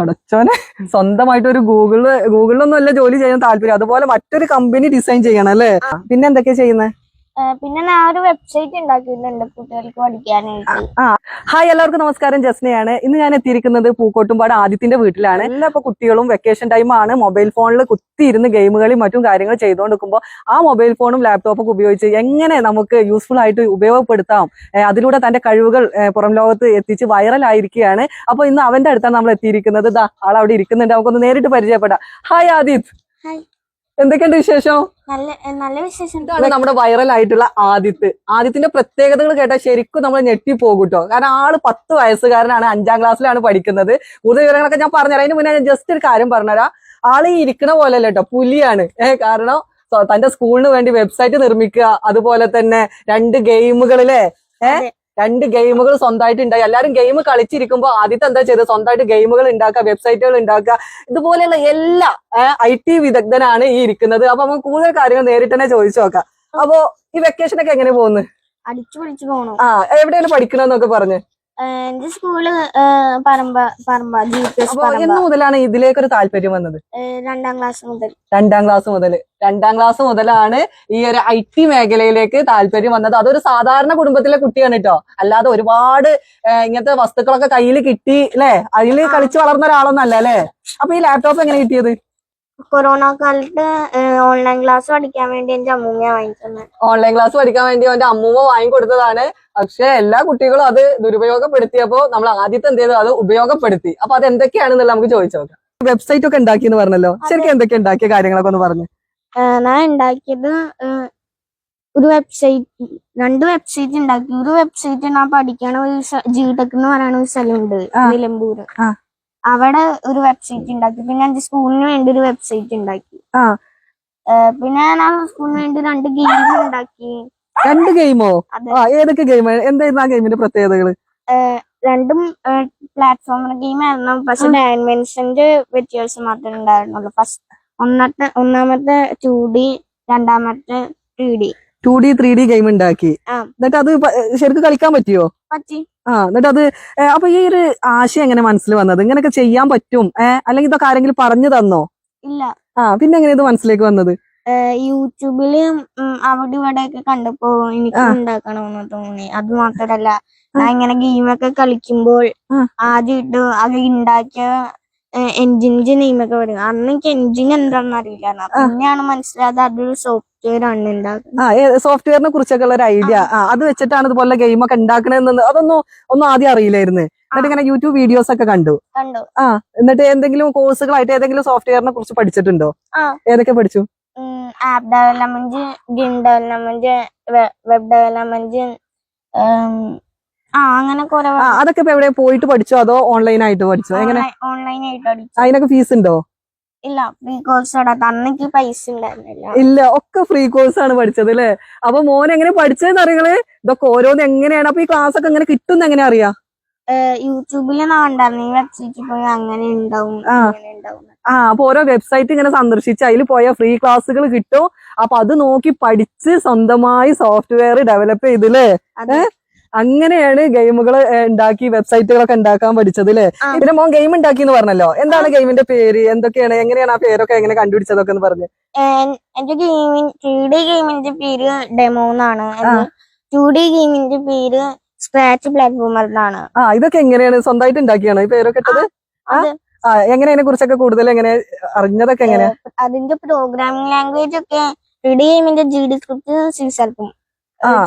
അടച്ചോനെ സ്വന്തമായിട്ട് ഒരു ഗൂഗിളിലൊന്നും അല്ല ജോലി ചെയ്യാൻ താല്പര്യം, അതുപോലെ മറ്റൊരു കമ്പനി ഡിസൈൻ ചെയ്യണം അല്ലേ? പിന്നെ എന്തൊക്കെയാ ചെയ്യുന്നത്? പിന്നെ ഞാൻ ഒരു വെബ്സൈറ്റ് ഉണ്ടാക്കിയിട്ടുണ്ട് കുട്ടികൾക്ക് പഠിക്കാനായിട്ട്. ഹായ്, എല്ലാവർക്കും നമസ്കാരം. ജസ്നയാണ്. ഇന്ന് ഞാൻ എത്തിയിരിക്കുന്നത് പൂക്കോട്ടുംപാട് ആദിത്യന്റെ വീട്ടിലാണ്. എല്ലാ ഇപ്പൊ കുട്ടികളും വെക്കേഷൻ ടൈം ആണ്, മൊബൈൽ ഫോണിൽ കുത്തിയിരുന്ന് ഗെയിമുകളും മറ്റും കാര്യങ്ങൾ ചെയ്തുകൊണ്ടിരിക്കുമ്പോൾ ആ മൊബൈൽ ഫോണും ലാപ്ടോപ്പൊക്കെ ഉപയോഗിച്ച് എങ്ങനെ നമുക്ക് യൂസ്ഫുൾ ആയിട്ട് ഉപയോഗപ്പെടുത്താം, അതിലൂടെ തന്റെ കഴിവുകൾ പുറം ലോകത്ത് എത്തിച്ച് വൈറലായിരിക്കുകയാണ്. അപ്പൊ ഇന്ന് അവന്റെ അടുത്താണ് നമ്മൾ എത്തിയിരിക്കുന്നത്. ആളവിടെ ഇരിക്കുന്നുണ്ട്, നമുക്കൊന്ന് നേരിട്ട് പരിചയപ്പെടാം. ഹായ് ആദിത്, എന്തൊക്കെയുണ്ട് വിശേഷം? നല്ല വിശേഷം. ഇതാണ് നമ്മുടെ വൈറൽ ആയിട്ടുള്ള ആദിത്യന്റെ പ്രത്യേകതകൾ കേട്ടാൽ ശരിക്കും നമ്മൾ ഞെട്ടിപ്പോകും കേട്ടോ. കാരണം ആള് 10 വയസ്സുകാരനാണ്, 5ാം ക്ലാസ്സിലാണ് പഠിക്കുന്നത്. കൂടുതൽ വിവരങ്ങളൊക്കെ ഞാൻ പറഞ്ഞുതരാം. അതിന് മുന്നേ ഞാൻ ജസ്റ്റ് ഒരു കാര്യം പറഞ്ഞുതരാം. ആള് ഈ ഇരിക്കണ പോലെ അല്ല കേട്ടോ, പുലിയാണ്. കാരണം തന്റെ സ്കൂളിന് വേണ്ടി വെബ്സൈറ്റ് നിർമ്മിക്കുക, അതുപോലെ തന്നെ 2 ഗെയിമുകളിലെ 2 ഗെയിമുകൾ സ്വന്തമായിട്ട് ഉണ്ടായി. എല്ലാവരും ഗെയിം കളിച്ചിരിക്കുമ്പോൾ ആദ്യത്തെ എന്താ ചെയ്തത്, സ്വന്തമായിട്ട് ഗെയിമുകൾ ഉണ്ടാക്കുക, വെബ്സൈറ്റുകൾ ഉണ്ടാക്കുക, ഇതുപോലെയുള്ള എല്ലാ IT വിദഗ്ധനാണ് ഈ ഇരിക്കുന്നത്. അപ്പൊ നമുക്ക് കൂടുതൽ കാര്യങ്ങൾ നേരിട്ട് തന്നെ ചോദിച്ചു നോക്കാം. അപ്പൊ ഈ വെക്കേഷൻ ഒക്കെ എങ്ങനെ പോകുന്നു? അടിച്ചു പൊളിച്ചു പോകണം. എവിടെയാണ് പഠിക്കണമെന്നൊക്കെ പറഞ്ഞ്? എന്റെ സ്കൂള് പറമ്പ എന്ന് മുതലാണ് ഇതിലേക്കൊരു താല്പര്യം വന്നത്? 2ാം ക്ലാസ് മുതൽ. 2ാം ക്ലാസ് മുതലാണ് ഈ ഒരു IT മേഖലയിലേക്ക് താല്പര്യം വന്നത്. അതൊരു സാധാരണ കുടുംബത്തിലെ കുട്ടിയാണ് കേട്ടോ. അല്ലാതെ ഒരുപാട് ഇങ്ങനത്തെ വസ്തുക്കളൊക്കെ കയ്യിൽ കിട്ടി അല്ലെ, അതിൽ കളിച്ച് വളർന്ന ഒരാളൊന്നും അല്ല അല്ലെ. അപ്പൊ ഈ ലാപ്ടോപ്പ് എങ്ങനെ കിട്ടിയത്? കൊറോണ കാലത്ത് ഓൺലൈൻ ക്ലാസ് പഠിക്കാൻ വേണ്ടി എന്റെ അമ്മൂമ്മ വാങ്ങിച്ചത്. ഓൺലൈൻ ക്ലാസ് പഠിക്കാൻ വേണ്ടി അവന്റെ അമ്മൂമ്മ വാങ്ങിക്കൊടുത്തതാണ്. പക്ഷെ എല്ലാ കുട്ടികളും അത് ദുരുപയോഗപ്പെടുത്തിയപ്പോ നമ്മൾ ആദ്യത്തെ എന്ത് ചെയ്തു, അത് ഉപയോഗപ്പെടുത്തി. അപ്പൊ അത് എന്തൊക്കെയാണെന്നല്ല നമുക്ക് ചോദിച്ചു നോക്കാം. വെബ്സൈറ്റ് ഒക്കെ ഉണ്ടാക്കിയെന്ന് പറഞ്ഞല്ലോ, ശരിക്കും എന്തൊക്കെ ഉണ്ടാക്കിയ കാര്യങ്ങളൊക്കെ ഒന്ന് പറഞ്ഞു. ഞാൻ ഉണ്ടാക്കിയത് ഒരു വെബ്സൈറ്റ്, 2 വെബ്സൈറ്റ് ഉണ്ടാക്കി. ഒരു വെബ്സൈറ്റ് ഞാൻ പഠിക്കണ ഒരു ജിടെക് എന്ന് പറയുന്ന ഒരു സ്ഥലമുണ്ട് നിലമ്പൂര്, അവിടെ ഒരു വെബ്സൈറ്റ് ഉണ്ടാക്കി. പിന്നെ എന്റെ സ്കൂളിന് വേണ്ടി ഒരു വെബ്സൈറ്റ് ഉണ്ടാക്കി. പിന്നെ ഞാൻ ആ സ്കൂളിന് വേണ്ടി 2 ഗെയിം ഉണ്ടാക്കി. 2 ഗെയിമോ? ഏതൊക്കെ ഗെയിം? എന്തായിരുന്നു ആ ഗെയിമിന്റെ പ്രത്യേകതകൾ? 2ഉം പ്ലാറ്റ്ഫോമർ ഗെയിം ആയിരുന്നു. പക്ഷെ ഡയമെൻഷന്റെ വ്യത്യാസം മാത്രമേ ഉണ്ടായിരുന്നുള്ളൂ. ഒന്നാമത്തെ 2D, രണ്ടാമത്തെ 3D. 2D 3D ഗെയിം ഉണ്ടാക്കി. എന്നിട്ട് അത് ശരിക്കും കളിക്കാൻ പറ്റിയോ? പറ്റി. എന്നിട്ട് അത് അപ്പൊ ഈ ഒരു ആശയം എങ്ങനെ മനസ്സിൽ വന്നത്, ഇങ്ങനെയൊക്കെ ചെയ്യാൻ പറ്റും അല്ലെങ്കിൽ ഇതൊക്കെ ആരെങ്കിലും പറഞ്ഞു തന്നോ? ഇല്ല. പിന്നെ എങ്ങനെ ഇത് മനസ്സിലേക്ക് വന്നത്? യൂട്യൂബില് അവിടെ ഇവിടെയൊക്കെ കണ്ടപ്പോ എനിക്ക് ഉണ്ടാക്കണമെന്ന് തോന്നി. അത് മാത്രല്ല, ഞാൻ ഇങ്ങനെ ഗെയിമൊക്കെ കളിക്കുമ്പോൾ ആദ്യമായിട്ട് അത് ഉണ്ടാക്കിയ എൻജിന്റെ നെയിമൊക്കെ പറയും. അന്ന് എനിക്ക് എൻജിൻ എന്താണെന്ന് അറിയില്ല. പിന്നെയാണ് മനസ്സിലായത് അതൊരു സോഫ്റ്റ്വെയർ ആണ് ഉണ്ടാക്കുന്നത്. സോഫ്റ്റ്വെയറിനെ കുറിച്ചൊക്കെ ഉള്ള ഒരു ഐഡിയ, അത് വെച്ചിട്ടാണ് ഇതുപോലെ ഗെയിമൊക്കെ ഉണ്ടാക്കണെന്ന് അതൊന്നും ആദ്യം അറിയില്ലായിരുന്നു. എന്നിട്ട് ഇങ്ങനെ യൂട്യൂബ് വീഡിയോസ് ഒക്കെ കണ്ടു. എന്നിട്ട് എന്തെങ്കിലും കോഴ്സുകളായിട്ട് ഏതെങ്കിലും സോഫ്റ്റ്വെയറിനെ കുറിച്ച് പഠിച്ചിട്ടുണ്ടോ? ഏതൊക്കെ പഠിച്ചു? App development, game development, web development, അങ്ങനെ കുറെ. അതൊക്കെ ഇപ്പൊ എവിടെ പോയിട്ട് പഠിച്ചോ അതോ ഓൺലൈൻ ആയിട്ട് പഠിച്ചോ? എങ്ങനെ? ഓൺലൈൻ ആയിട്ട് പഠിച്ചു. അതിനൊക്കെ ഫീസ് ഉണ്ടോ? ഇല്ല, ഫ്രീ കോഴ്സ്. അന്നെനിക്ക് പൈസ ഉണ്ടായിരുന്നില്ല. ഇല്ല, ഒക്കെ ഫ്രീ കോഴ്സ് ആണ് പഠിച്ചത് അല്ലേ? അപ്പൊ മോൻ എങ്ങനെ പഠിച്ചതെന്ന് അറിയങ്ങള്? ഇതൊക്കെ ഓരോന്ന് എങ്ങനെയാണ്? അപ്പൊ ഈ ക്ലാസ് ഒക്കെ എങ്ങനെ കിട്ടും എങ്ങനെ അറിയാം? യൂട്യൂബിൽ ഉണ്ടായിരുന്നു. ഈ വെബ്സൈറ്റിൽ പോയി അങ്ങനെ ഉണ്ടാവും. അപ്പൊ ഓരോ വെബ്സൈറ്റ് ഇങ്ങനെ സന്ദർശിച്ച് അതിൽ പോയ ഫ്രീ ക്ലാസ്സുകൾ കിട്ടും. അപ്പൊ അത് നോക്കി പഠിച്ച് സ്വന്തമായി സോഫ്റ്റ്വെയർ ഡെവലപ്പ് ചെയ്തില്ലേ? അങ്ങനെയാണ് ഗെയിമുകൾ ഉണ്ടാക്കി വെബ്സൈറ്റുകളൊക്കെ ഉണ്ടാക്കാൻ പഠിച്ചത് അല്ലേ? പിന്നെ മോൻ ഗെയിം ഉണ്ടാക്കി എന്ന് പറഞ്ഞല്ലോ, എന്താണ് ഗെയിമിന്റെ പേര്, എന്തൊക്കെയാണ്, എങ്ങനെയാണ് ആ പേരൊക്കെ എങ്ങനെ കണ്ടുപിടിച്ചതൊക്കെ എന്ന് പറഞ്ഞു. എന്റെ 3D ഗെയിമിന്റെ പേര് ഡെമോ എന്നാണ്. 2D ഗെയിമിന്റെ പേര് സ്ക്രാച്ച് പ്ലാറ്റ്ഫോമർ എന്നാണ്. ഇതൊക്കെ എങ്ങനെയാണ് സ്വന്തമായിട്ട് ഉണ്ടാക്കിയാണോ ഈ പേരൊക്കെ ഇട്ടത്? എങ്ങനെ അതിനെ കുറിച്ചൊക്കെ കൂടുതൽ എങ്ങനെ അറിഞ്ഞതൊക്കെ എങ്ങനെയാ? അതിന്റെ പ്രോഗ്രാമിംഗ് ലാംഗ്വേജ് ഒക്കെ 3D ഗെയിമിന്റെ GD സ്ക്രിപ്റ്റ് C#,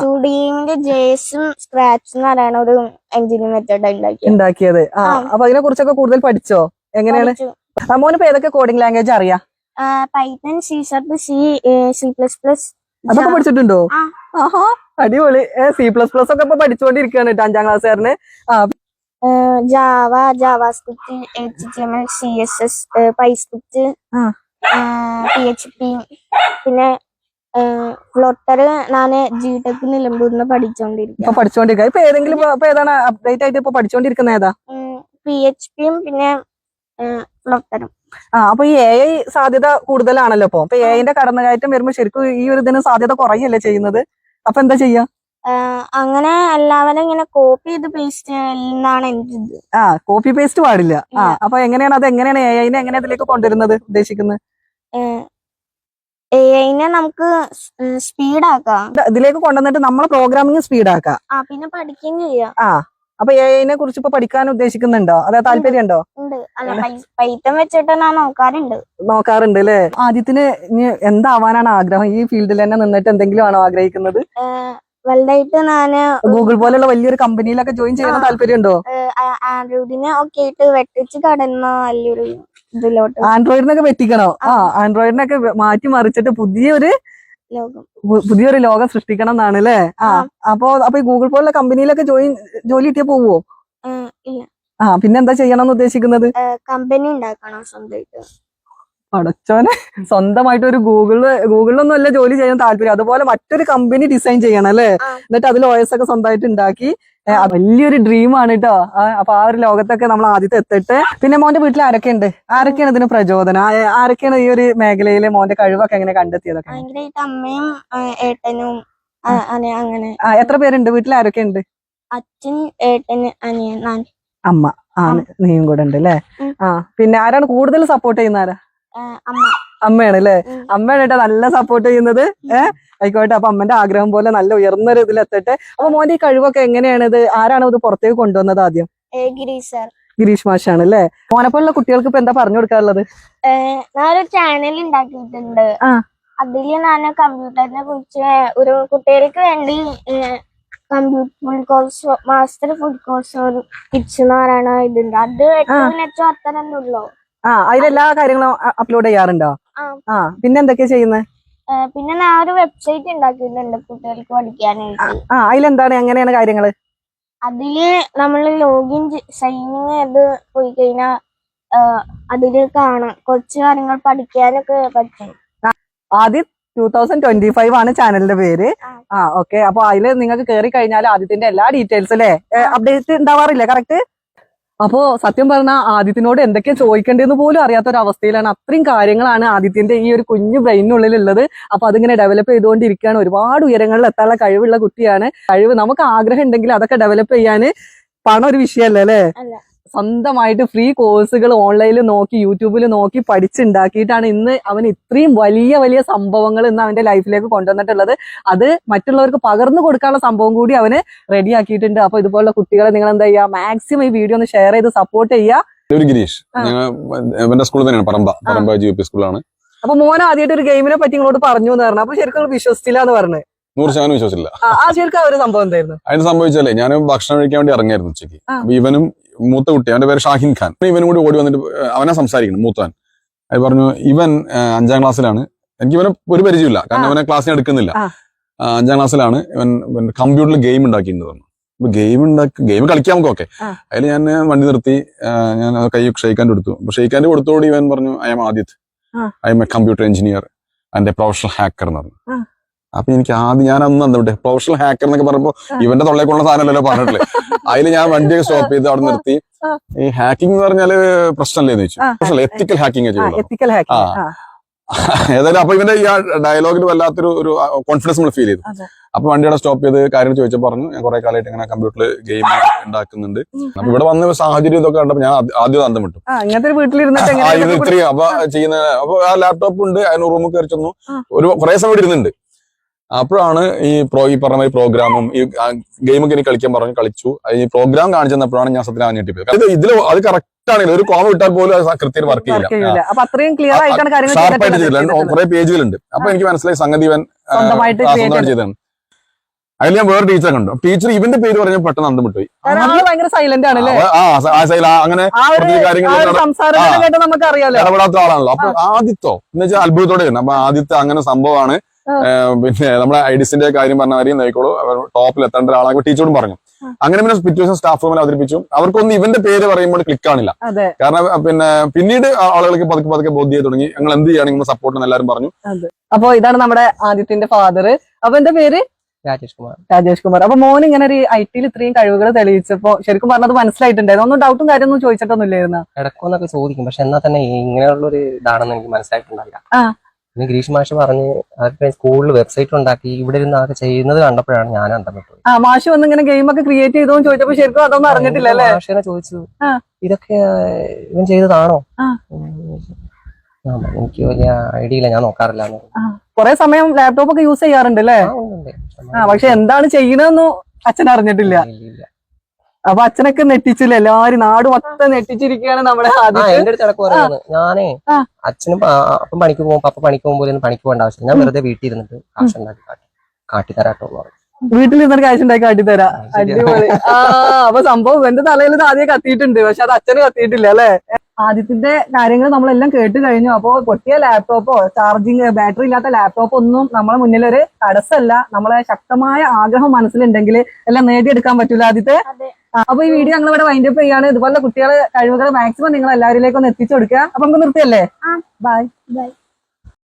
2D ഗെയിമിന്റെ JSഉം സ്ക്രാച്ച് എന്ന് പറയുന്ന ഒരു എഞ്ചിനീയറിംഗ് മെത്തേഡ് ഉണ്ടാക്കിയത്. അപ്പൊ അതിനെ കുറിച്ചൊക്കെ കൂടുതൽ പഠിച്ചോ? എങ്ങനെയാണ്? മോനിപ്പോ ഏതൊക്കെ കോഡിംഗ് ലാംഗ്വേജ് അറിയാം? Python, C#, C++. അതൊക്കെ പഠിച്ചിട്ടുണ്ടോ? അടിപൊളി. C++ ഒക്കെ ഇപ്പൊ പഠിച്ചുകൊണ്ടിരിക്കുകയാണ് 5ാം ക്ലാസ്സുകാരന്. Java, JavaScript, HTML, CSS, PyScript, PHP, പിന്നെ ഫ്ലോട്ടർ. ഞാന് ജിടെക് നിലമ്പൂരിന്ന് പഠിച്ചോണ്ടിരിക്കുക. ഇപ്പൊ ഏതെങ്കിലും ഏതാണ് അപ്ഡേറ്റ് ആയിട്ട് ഇപ്പൊ പഠിച്ചോണ്ടിരിക്കുന്ന ഏതാ? PHPയും പിന്നെ ഫ്ലോട്ടറും. അപ്പൊ ഈ AI സാധ്യത കൂടുതലാണല്ലോ ഇപ്പൊ. AI ന്റെ കടന്നുകയറ്റം വരുമ്പോ ശരിക്കും ഈ ഒരു ഇതിന് സാധ്യത കുറയല്ലേ ചെയ്യുന്നത്? അപ്പൊ എന്താ ചെയ്യാ? അങ്ങനെ എല്ലാവരും ഇങ്ങനെ കോപ്പി ചെയ്ത് പേസ്റ്റ് എന്നാണ് എന്റെ ഇത്. കോപ്പി പേസ്റ്റ് പാടില്ല. അപ്പൊ എങ്ങനെയാണ് അത് എങ്ങനെയാണ് AI നെ എങ്ങനെ അതിലേക്ക് കൊണ്ടുവരുന്നത് ഉദ്ദേശിക്കുന്നത്? AI നമുക്ക് സ്പീഡ് ആക്കാം, ഇതിലേക്ക് കൊണ്ടുവന്നിട്ട് നമ്മളെ പ്രോഗ്രാമിംഗ് സ്പീഡ് ആക്കാം. പിന്നെ പഠിക്കുകയും ചെയ്യാം. അപ്പൊ AI നെ കുറിച്ച് ഇപ്പൊ പഠിക്കാൻ ഉദ്ദേശിക്കുന്നുണ്ടോ? അതെ, താല്പര്യമുണ്ടോ? ഉണ്ട്. അല്ല, പൈത്തൺ വെച്ചിട്ട് ഞാൻ നോക്കാറുണ്ട് അല്ലേ? ആദ്യത്തിന് ഇനി എന്താവാനാണ് ആഗ്രഹം? ഈ ഫീൽഡിൽ തന്നെ നിന്നിട്ട് എന്തെങ്കിലും ആണോ ആഗ്രഹിക്കുന്നത്? വലുതായിട്ട് ഞാന് ഗൂഗിൾ പോലുള്ള വലിയൊരു കമ്പനിയിലൊക്കെ ജോയിൻ ചെയ്യാൻ താല്പര്യമുണ്ടോ? ആൻഡ്രോയിഡിനെ ഒക്കെ ആയിട്ട് വെട്ടിച്ച് കടന്ന വലിയൊരു ഇതിലോട്ട്. ആൻഡ്രോയിഡിനൊക്കെ വെട്ടിക്കണോ? ആൻഡ്രോയിഡിനൊക്കെ മാറ്റി മറിച്ചിട്ട് പുതിയൊരു ലോകം സൃഷ്ടിക്കണം എന്നാണ് അല്ലേ? അപ്പൊ ഈ ഗൂഗിൾ പോലുള്ള കമ്പനിയിലൊക്കെ ജോലി കിട്ടിയാ പോവോ? ഇല്ല. പിന്നെന്താ ചെയ്യണം എന്ന് ഉദ്ദേശിക്കുന്നത്? കമ്പനി ഉണ്ടാക്കണം സ്വന്തമായിട്ട്. പടച്ചോനെ, സ്വന്തമായിട്ട് ഒരു ഗൂഗിളിലൊന്നും അല്ല ജോലി ചെയ്യാൻ താല്പര്യം, അതുപോലെ മറ്റൊരു കമ്പനി ഡിസൈൻ ചെയ്യണം അല്ലേ? എന്നിട്ട് അതിൽ OS ഒക്കെ സ്വന്തമായിട്ട് ഉണ്ടാക്കി, വലിയൊരു ഡ്രീം ആണ് കേട്ടോ. അപ്പൊ ആ ഒരു ലോകത്തൊക്കെ നമ്മൾ ആദ്യത്തെ എത്തിട്ട്. പിന്നെ മോന്റെ വീട്ടിൽ ആരൊക്കെയാണ് ഇതിന് പ്രചോദനം? ആരൊക്കെയാണ് ഈ ഒരു മേഖലയിലെ മോന്റെ കഴിവൊക്കെ എങ്ങനെ കണ്ടെത്തിയതൊക്കെ? അമ്മയും ഏട്ടനും അങ്ങനെ. എത്ര പേരുണ്ട് വീട്ടിൽ? ആരൊക്കെ ഉണ്ട്? അച്ഛൻ, ഏട്ടന്, അനിയൻ, അമ്മ. നീയും കൂടെ ഉണ്ട് അല്ലേ? പിന്നെ ആരാണ് കൂടുതൽ സപ്പോർട്ട് ചെയ്യുന്ന? അമ്മയാണ് അല്ലേ? അമ്മയാണ് കേട്ടോ നല്ല സപ്പോർട്ട് ചെയ്യുന്നത്. ആയിക്കോട്ടെ. അപ്പൊ അമ്മന്റെ ആഗ്രഹം പോലെ നല്ല ഉയർന്നൊരു ഇതിലെത്തട്ടെ. അപ്പൊ മോന്റെ ഈ കഴിവൊക്കെ എങ്ങനെയാണ് ആരാണ് ഇത് പുറത്തേക്ക് കൊണ്ടുവന്നത് ആദ്യം? ഗിരീഷ് മാഷാണ് അല്ലേ? മോനെപ്പോലുള്ള കുട്ടികൾക്ക് ഇപ്പൊ എന്താ പറഞ്ഞു കൊടുക്കാറുള്ളത്? ഞാനൊരു ചാനൽ ഉണ്ടാക്കിയിട്ടുണ്ട്. അതില് ഞാൻ കമ്പ്യൂട്ടറിനെ കുറിച്ച് ഒരു കുട്ടികൾക്ക് വേണ്ടി computer full course, master full course kids എന്ന് പറയുന്ന ഇതുണ്ട്. അത് 8 ലക്ഷം അത്രന്നെ ഉള്ളൂ. അതിലെല്ലാ കാര്യങ്ങളും അപ്ലോഡ് ചെയ്യാറുണ്ടോ? പിന്നെ എന്തൊക്കെയാ ചെയ്യുന്നത്? പിന്നെ ഞാൻ ഒരു വെബ്സൈറ്റ് ഉണ്ടാക്കിയിട്ടുണ്ട് കുട്ടികൾക്ക് പഠിക്കാനായിട്ട്. അതിലെന്താണ്, എങ്ങനെയാണ് കാര്യങ്ങള്? അതില് നമ്മൾ സൈനിങ് ചെയ്ത് പോയി കഴിഞ്ഞാൽ അതില് കാണാം കുറച്ച് കാര്യങ്ങൾ പഠിക്കാനൊക്കെ പറ്റും. ആദ്യം 2025 ആണ് ചാനലിന്റെ പേര്. ഓക്കെ. അപ്പൊ അതില് നിങ്ങൾക്ക് കയറി കഴിഞ്ഞാൽ ആദ്യത്തിന്റെ എല്ലാ ഡീറ്റെയിൽസ് അല്ലേ അപ്ഡേറ്റ് ഉണ്ടാവാറില്ല? കറക്റ്റ്. അപ്പോ സത്യം പറഞ്ഞാൽ ആദിത്യനോട് എന്തൊക്കെയാ ചോദിക്കേണ്ടതെന്ന് പോലും അറിയാത്തൊരവസ്ഥയിലാണ്. അത്രയും കാര്യങ്ങളാണ് ആദിത്യന്റെ ഈ ഒരു കുഞ്ഞു ബ്രെയിനുള്ളിൽ ഉള്ളത്. അപ്പൊ അതിങ്ങനെ ഡെവലപ്പ് ചെയ്തുകൊണ്ടിരിക്കുകയാണ്. ഒരുപാട് ഉയരങ്ങളിൽ എത്താനുള്ള കഴിവുള്ള കുട്ടിയാണ്. നമുക്ക് ആഗ്രഹം ഉണ്ടെങ്കിൽ അതൊക്കെ ഡെവലപ്പ് ചെയ്യാൻ പണം ഒരു വിഷയമല്ലേ അല്ലേ? സ്വന്തമായിട്ട് ഫ്രീ കോഴ്സുകൾ ഓൺലൈനിൽ നോക്കി യൂട്യൂബിൽ നോക്കി പഠിച്ചുണ്ടാക്കിയിട്ടാണ് ഇന്ന് അവൻ ഇത്രയും വലിയ വലിയ സംഭവങ്ങൾ ഇന്ന് അവന്റെ ലൈഫിലേക്ക് കൊണ്ടുവന്നിട്ടുള്ളത്. അത് മറ്റുള്ളവർക്ക് പകർന്നു കൊടുക്കാനുള്ള സംഭവം കൂടി അവന് റെഡി ആക്കിയിട്ടുണ്ട്. അപ്പൊ ഇതുപോലുള്ള കുട്ടികളെ നിങ്ങൾ എന്താ ചെയ്യുക, മാക്സിമം ഈ വീഡിയോ ഒന്ന് ഷെയർ ചെയ്ത് സപ്പോർട്ട് ചെയ്യുക. ഗിരീഷ് സ്കൂൾ തന്നെയാണ്, പറമ്പ GP സ്കൂളാണ്. അപ്പൊ മോൻ ആദ്യമായിട്ട് ഒരു ഗെയിമിനെ പറ്റി നിങ്ങളോട് പറഞ്ഞു എന്ന് പറഞ്ഞു. അപ്പൊ ശരിക്കും വിശ്വസിച്ചില്ല എന്ന് പറഞ്ഞു? 100% വിശ്വസിച്ചില്ല. ശരിക്കും ആ ഒരു സംഭവം എന്തായിരുന്നു? അതിന് സംഭവിച്ചാലേ ഞാൻ ഭക്ഷണം കഴിക്കാൻ വേണ്ടി ഇറങ്ങിയായിരുന്നു ഉച്ചയ്ക്ക്. അപ്പൊ ഇവനും മൂത്ത കുട്ടി, അവന്റെ പേര് ഷാഹിൻ ഖാൻ, ഇവനും കൂടി ഓടി വന്നിട്ട് അവനെ സംസാരിക്കണം മൂത്താൻ. അത് പറഞ്ഞു ഇവൻ 5ാം ക്ലാസ്സിലാണ്. എനിക്ക് ഇവനെ ഒരു പരിചയമില്ല, കാരണം അവനെ ക്ലാസ്സിന് എടുക്കുന്നില്ല. 5ാം ക്ലാസ്സിലാണ് ഇവൻ കമ്പ്യൂട്ടറിൽ ഗെയിം ഉണ്ടാക്കിയിട്ടുണ്ട് പറഞ്ഞു. അപ്പൊ ഗെയിം കളിക്കാൻ നമുക്കൊക്കെ. അതിൽ ഞാൻ വണ്ടി നിർത്തി, ഞാൻ കൈ ഷെയ്ക്കാൻ്റെ കൊടുത്തു. അപ്പൊ ഷെയ്ക്കാൻ്റെ കൊടുത്തോടി ഇവൻ പറഞ്ഞു I M Adith, I M A computer engineer and A professional hacker എന്ന് പറഞ്ഞു. അപ്പൊ എനിക്ക് ആദ്യം ഞാൻ അന്ന് എന്താ പ്രൊഫഷണൽ ഹാക്കർ എന്നൊക്കെ പറയുമ്പോ ഇവന്റെ തൊള്ളേക്കുള്ള സാധനമല്ലല്ലോ പറഞ്ഞിട്ടില്ലേ. അതിൽ ഞാൻ വണ്ടിയൊക്കെ സ്റ്റോപ്പ് ചെയ്ത് അവിടെ നിർത്തി. ഈ ഹാക്കിംഗ് എന്ന് പറഞ്ഞാല് പ്രശ്നമല്ലേ എന്ന് ചോദിച്ചു. എത്തിക്കൽ ഹാക്കിംഗ് ഏതായാലും അപ്പൊ ഇവന്റെ ഈ ഡയലോഗിൽ വല്ലാത്തൊരു കോൺഫിഡൻസ് നമ്മൾ ഫീൽ ചെയ്തു. അപ്പൊ വണ്ടിയുടെ സ്റ്റോപ്പ് ചെയ്ത് കാര്യം ചോദിച്ചപ്പോൾ പറഞ്ഞു ഞാൻ കുറെ കാലമായിട്ട് ഇങ്ങനെ കമ്പ്യൂട്ടറിൽ ഗെയിം ഉണ്ടാക്കുന്നുണ്ട്. അപ്പൊ ഇവിടെ വന്ന സാഹചര്യം ഇതൊക്കെ കണ്ടപ്പോ ഞാൻ ആദ്യം അന്തം വിട്ടു. ഇത്രയും അപ്പൊ ചെയ്യുന്ന അപ്പൊ ആ ലാപ്ടോപ്പ് ഉണ്ട്, അതിന് റൂമിൽ കയറി ചെന്നു. കുറെ സമയം ഇവിടെ ഇരുന്നുണ്ട്. അപ്പോഴാണ് ഈ പറഞ്ഞ പ്രോഗ്രാമും ഈ ഗെയിമൊക്കെ എനിക്ക് കളിക്കാൻ പറഞ്ഞു. കളിച്ചു. ഈ പ്രോഗ്രാം കാണിച്ചു തന്നപ്പോഴാണ് ഞാൻ സത്യം ഞെട്ടിപ്പോയത്. ഇതിൽ അത് കറക്റ്റ് ആണെങ്കിൽ ഒരു കോമ വിട്ടാൽ പോലും അത് കൃത്യം വർക്ക് ചെയ്യില്ല. ഷാർപ്പായിട്ട് ചെയ്തില്ല. കുറെ പേജുകളുണ്ട്. അപ്പൊ എനിക്ക് മനസ്സിലായി സംഗതി ഇവൻ സ്വന്തമായിട്ട് ചെയ്തതാണ്. അതിൽ ഞാൻ വേറെ ടീച്ചറെ കണ്ടു. ടീച്ചർ ഇവന്റെ പേര് പറഞ്ഞ പെട്ടെന്ന് അന്തം വിട്ടുപോയി. അങ്ങനെ ഇടപെടാത്ത ആളാണല്ലോ. അപ്പൊ ആദിത്തോ എന്ന് വെച്ചാൽ അത്ഭുതത്തോടെ ഉണ്ട്. അപ്പൊ ആദിത്യ അങ്ങനെ സംഭവമാണ്. പിന്നെ നമ്മുടെ ഐഡിസിന്റെ കാര്യം പറഞ്ഞ കാര്യം നോക്കിക്കോളൂ, ടോപ്പിൽ എത്തേണ്ട ഒരാളാകും ടീച്ചറോടും പറഞ്ഞു. അങ്ങനെ പിന്നെ സിറ്റുവേഷൻ സ്റ്റാഫ് റൂമിൽ അവതരിപ്പിച്ചു. അവർക്കൊന്നും ഇവന്റെ പേര് പറയുമ്പോൾ ക്ലിക്ക് ആണില്ല. കാരണം പിന്നീട് ആളുകൾക്ക് പതുക്കെ പതുക്കെ ബോധ്യം തുടങ്ങി. ഞങ്ങൾ എന്ത് ചെയ്യണമെങ്കിൽ സപ്പോർട്ട് എല്ലാവരും പറഞ്ഞു. അപ്പൊ ഇതാണ് നമ്മുടെ ആദിത്യന്റെ ഫാദർ. അപ്പൊ എന്താ പേര്? രാജേഷ് കുമാർ. അപ്പൊ മോൻ ഇങ്ങനെ ഒരു IT-യിൽ ഇത്രയും കഴിവുകൾ തെളിയിച്ചപ്പോ ശരിക്കും പറഞ്ഞത് മനസ്സിലായിട്ടുണ്ടായിരുന്നു? ഒന്നും ഡൗട്ടും കാര്യമൊന്നും ചോദിച്ചിട്ടൊന്നുമില്ലായിരുന്നു? ഇടക്കൊന്നൊക്കെ ചോദിക്കും, പക്ഷെ എന്നാ തന്നെ ഇങ്ങനെയുള്ള ഒരു ഇതാണെന്ന് എനിക്ക് മനസ്സിലായിട്ടുണ്ടാവില്ല. പിന്നെ ഗിരീഷ് മാഷ് പറഞ്ഞ് അതൊക്കെ സ്കൂളിൽ വെബ്സൈറ്റ് ഉണ്ടാക്കി ഇവിടെ ഇരുന്ന് അതൊക്കെ ചെയ്യുന്നത് കണ്ടപ്പോഴാണ് ഞാൻ അന്തപ്പെട്ടത്. ആ മാഷ് വന്ന് ഇങ്ങനെ ഗെയിം ഒക്കെ ക്രിയേറ്റ് ചെയ്തോന്ന് ചോദിച്ചപ്പോ ശരിക്കും അതൊന്നും അറിഞ്ഞിട്ടില്ല അല്ലേ? മാഷിനെ ചോദിച്ചു ആ. ഇതൊക്കെ ഇവൻ ചെയ്തതാണോ? ആ. എനിക്ക് വലിയ ഐഡിയ ഇല്ല, ഞാൻ നോക്കാറില്ല. കുറെ സമയം ലാപ്ടോപ്പ് ഒക്കെ യൂസ് ചെയ്യാറുണ്ട് അല്ലേ? പക്ഷെ എന്താണ് ചെയ്യണമെന്നും അച്ഛൻ അറിഞ്ഞിട്ടില്ല. അപ്പൊ അച്ഛനൊക്കെ നെട്ടിച്ചില്ല, എല്ലാരും നാട് മൊത്തം നെട്ടിച്ചിരിക്കുകയാണ് നമ്മുടെ എന്റെ അടുത്ത് ഇടക്ക് പറയുന്നത് ഞാനേ അച്ഛനും അപ്പം പണിക്ക് പോകുമ്പോ പപ്പ പണിക്ക് പോകുമ്പോൾ പണിക്ക് പോകേണ്ട ആവശ്യം, ഞാൻ വെറുതെ വീട്ടിൽ ഇരുന്നിട്ട് കാശ് ഉണ്ടാക്കി കാട്ടിത്തരാട്ടോ എന്ന് പറഞ്ഞു. വീട്ടിൽ നിന്നൊരു കാശ് ഉണ്ടാക്കി കാട്ടിത്തരാ. അടിപൊളി. ആ അപ്പൊ സംഭവം എന്റെ തലയിൽ ഇത് ആദ്യം കത്തിയിട്ടുണ്ട്, പക്ഷെ അത് അച്ഛന് കത്തിയിട്ടില്ല അല്ലെ? ആദ്യത്തിന്റെ കാര്യങ്ങൾ നമ്മളെല്ലാം കേട്ട് കഴിഞ്ഞു. അപ്പോ പൊട്ടിയ ലാപ്ടോപ്പോ ചാർജിങ് ബാറ്ററി ഇല്ലാത്ത ലാപ്ടോപ്പോ ഒന്നും നമ്മളെ മുന്നിൽ ഒരു തടസ്സമല്ല. നമ്മളെ ശക്തമായ ആഗ്രഹം മനസ്സിലുണ്ടെങ്കിൽ എല്ലാം നേടിയെടുക്കാൻ പറ്റൂല ആദ്യത്തെ. അപ്പൊ ഈ വീഡിയോ ഞങ്ങൾ ഇവിടെ വൈൻഡപ്പ് ചെയ്യാണ്. ഇതുപോലെ കുട്ടികളെ കഴിവുകൾ മാക്സിമം നിങ്ങൾ എല്ലാവരിലേക്കും ഒന്ന് എത്തിച്ചു കൊടുക്കുക. അപ്പൊ നമുക്ക് നിർത്തിയല്ലേ? ബൈ.